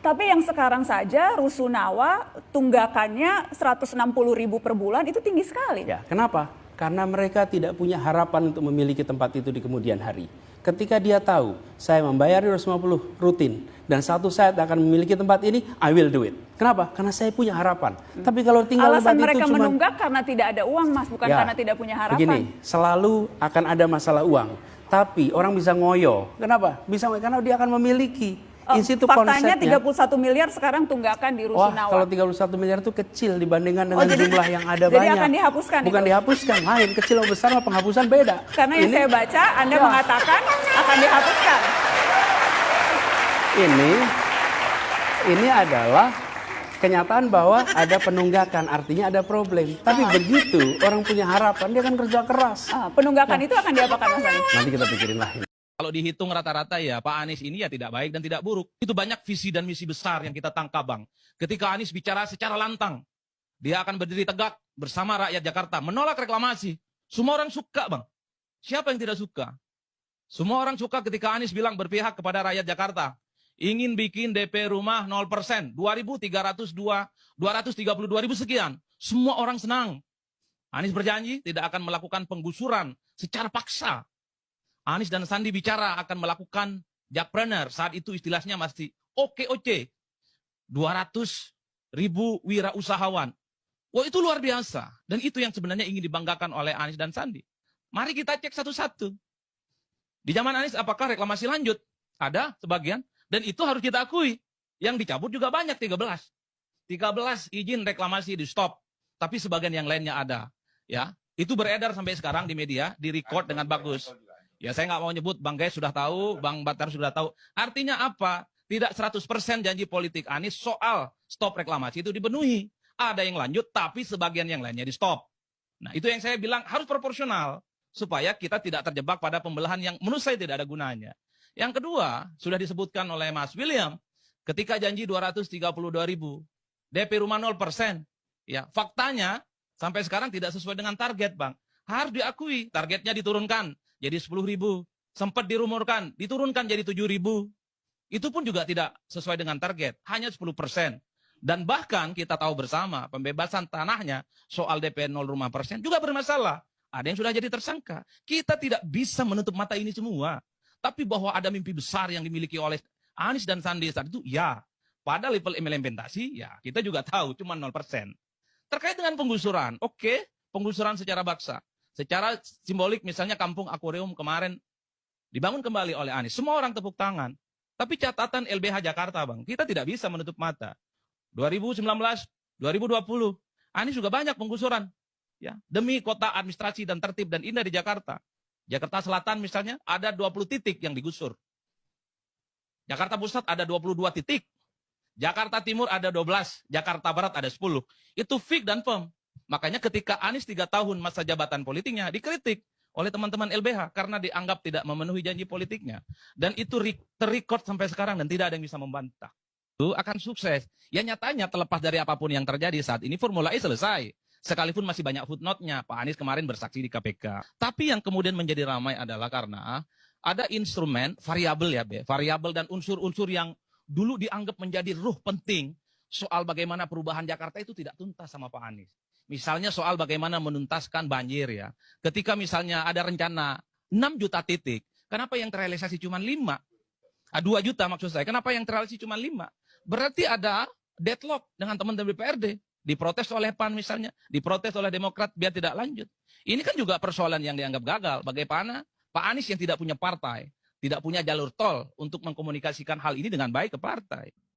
Tapi yang sekarang saja Rusunawa tunggakannya 160.000 per bulan itu tinggi sekali. Ya, kenapa? Karena mereka tidak punya harapan untuk memiliki tempat itu di kemudian hari. Ketika dia tahu, saya membayar 250 rutin dan satu saat akan memiliki tempat ini, I will do it. Kenapa? Karena saya punya harapan. Tapi kalau tinggal Alasan tempat mereka itu cuma menunggak karena tidak ada uang, Mas, bukan ya, karena tidak punya harapan. begini, selalu akan ada masalah uang. Tapi orang bisa ngoyo. Kenapa? Bisa ngoyo karena dia akan memiliki. Itu faktanya konsepnya. 31 miliar sekarang tunggakan di Rusunawa. Wah, kalau 31 miliar itu kecil dibandingkan dengan jumlah yang ada jadi banyak. Akan dihapuskan. Bukan itu? Dihapuskan, lain kecil atau besar sama penghapusan beda. Karena yang saya baca Anda mengatakan akan dihapuskan. Ini adalah kenyataan bahwa ada penunggakan, artinya ada problem. Tapi begitu orang punya harapan, dia akan kerja keras. Penunggakan itu akan diapakan, Mas Anies? Nanti kita pikirin lah. Kalau dihitung rata-rata ya Pak Anies ini ya tidak baik dan tidak buruk. Itu banyak visi dan misi besar yang kita tangkap, Bang. Ketika Anies bicara secara lantang, dia akan berdiri tegak bersama rakyat Jakarta, menolak reklamasi. Semua orang suka, Bang. Siapa yang tidak suka? Semua orang suka ketika Anies bilang berpihak kepada rakyat Jakarta. Ingin bikin DP rumah 0%, 232.000 sekian. Semua orang senang. Anies berjanji tidak akan melakukan penggusuran secara paksa. Anies dan Sandi bicara akan melakukan jakpreneur. Saat itu istilahnya masih OKOC. 200.000 wirausahawan. Wah, itu luar biasa. Dan itu yang sebenarnya ingin dibanggakan oleh Anies dan Sandi. Mari kita cek satu-satu. Di zaman Anies apakah reklamasi lanjut? Ada sebagian. Dan itu harus kita akui. Yang dicabut juga banyak, 13. 13 izin reklamasi di stop. Tapi sebagian yang lainnya ada. Ya, itu beredar sampai sekarang di media, di record dengan bagus. Ya, saya nggak mau nyebut, Bang Gaya sudah tahu, Bang Batar sudah tahu. Artinya apa? Tidak 100% janji politik Anies soal stop reklamasi itu dipenuhi. Ada yang lanjut, tapi sebagian yang lainnya di stop. Nah, itu yang saya bilang harus proporsional. Supaya kita tidak terjebak pada pembelahan yang menurut saya tidak ada gunanya. Yang kedua, sudah disebutkan oleh Mas William, ketika janji 232.000, DP rumah 0%. Ya, faktanya sampai sekarang tidak sesuai dengan target, Bang. Harus diakui, targetnya diturunkan jadi 10.000. Sempat dirumorkan, diturunkan jadi 7.000. Itu pun juga tidak sesuai dengan target, hanya 10%. Dan bahkan kita tahu bersama, pembebasan tanahnya soal DP 0,5% juga bermasalah. Ada yang sudah jadi tersangka. Kita tidak bisa menutup mata ini semua. Tapi bahwa ada mimpi besar yang dimiliki oleh Anies dan Sandi saat itu, ya. Pada level implementasi, ya kita juga tahu, cuma 0%. Terkait dengan penggusuran, oke, penggusuran secara paksa. Secara simbolik misalnya kampung akuarium kemarin dibangun kembali oleh Anies. Semua orang tepuk tangan. Tapi catatan LBH Jakarta, Bang, kita tidak bisa menutup mata. 2019, 2020, Anies juga banyak penggusuran. Ya, demi kota administrasi dan tertib dan indah di Jakarta. Jakarta Selatan misalnya ada 20 titik yang digusur. Jakarta Pusat ada 22 titik. Jakarta Timur ada 12. Jakarta Barat ada 10. Itu fix dan firm. Makanya ketika Anies 3 tahun masa jabatan politiknya dikritik oleh teman-teman LBH karena dianggap tidak memenuhi janji politiknya. Dan itu terrecord sampai sekarang dan tidak ada yang bisa membantah. Itu akan sukses. Ya nyatanya terlepas dari apapun yang terjadi saat ini Formula E selesai. Sekalipun masih banyak footnote-nya. Pak Anies kemarin bersaksi di KPK. Tapi yang kemudian menjadi ramai adalah karena ada instrumen variabel ya, variabel dan unsur-unsur yang dulu dianggap menjadi ruh penting soal bagaimana perubahan Jakarta itu tidak tuntas sama Pak Anies. Misalnya soal bagaimana menuntaskan banjir ya. Ketika misalnya ada rencana 6 juta titik, kenapa yang terrealisasi cuma 5? 2 juta maksud saya, kenapa yang terrealisasi cuma 5? Berarti ada deadlock dengan teman-teman DPRD. Diprotes oleh PAN misalnya, diprotes oleh Demokrat biar tidak lanjut. Ini kan juga persoalan yang dianggap gagal. Bagaimana Pak Anies yang tidak punya partai, tidak punya jalur tol untuk mengkomunikasikan hal ini dengan baik ke partai.